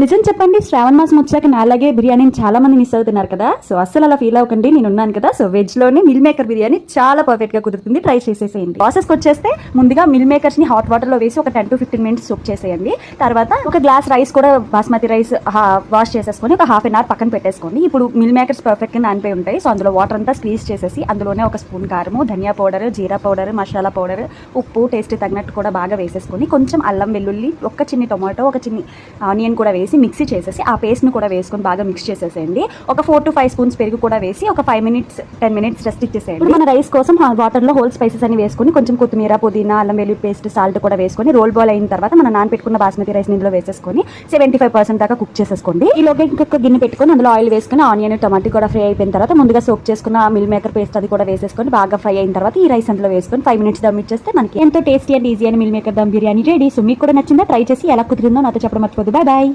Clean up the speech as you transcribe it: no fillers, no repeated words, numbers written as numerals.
నిజం చెప్పండి, శ్రావణ మాసం వచ్చాక నాలాగే బిర్యానీని చాలా మంది మిస్ అవుతున్నారు కదా. సో అస్సలు అలా ఫీల్ అవ్వకండి, నేను ఉన్నాను కదా. సో వెజ్ లోనే మిల్ మేకర్ బిర్యానీ చాలా పర్ఫెక్ట్ గా కుదురుతుంది, ట్రై చేసేసేయండి. ప్రాసెస్కి వచ్చేస్తే ముందుగా మిల్ మేకర్స్ ని హాట్ వాటర్ లో వేసి ఒక 10 to 15 minutes సోక్ చేసేయండి. తర్వాత ఒక గ్లాస్ రైస్ కూడా బాస్మతి రైస్ వాష్ చేసేసుకొని ఒక ½ an hour పక్కన పెట్టేసుకోండి. ఇప్పుడు మిల్ మేకర్స్ పర్ఫెక్ట్ గా నానిపోయి ఉంటాయి. సో అందులో వాటర్ అంతా స్క్వీజ్ చేసేసి అందులోనే ఒక స్పూన్ కారము, ధనియా పౌడర్, జీరా పౌడర్, మసాలా పౌడర్, ఉప్పు, టేస్ట్ తగినట్టు కూడా బాగా వేసేసుకొని కొంచెం అల్లం వెల్లుల్లి, ఒక చిన్ని టొమాటో, ఒక చిన్ని ఆనియన్ కూడా వేసి మిక్సీ చేసేసి ఆ పేస్ట్ని కూడా వేసుకొని బాగా మిక్స్ చేసేసేయండి. ఒక 4 to 5 స్పూన్స్ పెరుగు కూడా వేసి ఒక 5 minutes 10 minutes రెస్ట్ ఇచ్చేసేయండి. ఇప్పుడు మన రైస్ కోసం వాటర్లో హోల్ స్పైసెస్ అని వేసుకొని కొంచెం కొత్తిమీర, పుదీనా, అల్లం వెల్లుల్లి పేస్ట్, సాల్ట్ కూడా వేసుకొని రోల్ బాల్ అయిన తర్వాత మనం నానబెట్టుకున్న బాస్మతి రైస్ ఇందులో వేసేసుకొని 75% దాకా కుక్ చేసేసుకోండి. ఈలోగా ఇంకొక గిన్నె పెట్టుకొని అందులో ఆయిల్ వేసుకొని ఆనియన్, టమాటో కూడా ఫ్రై అయిపోయిన తర్వాత ముందుగా సోక్ చేసుకున్న మిల్ మేకర్ పేస్ట్ అది కూడా వేసేసుకొని బాగా ఫ్రై అయిన తర్వాత ఈ రైస్ అందులో వేసుకొని 5 minutes దమ్ ఇచ్చేస్తే మనకి ఎంతో టేస్టీ అండ్ ఈజీ అని meal maker dum biryani ready. So మీకు కూడా నచ్చిందా? ట్రై చేసి ఎలా కుదిరిందో నాతో చెప్పడం మర్చిపోద్దు. Bye bye.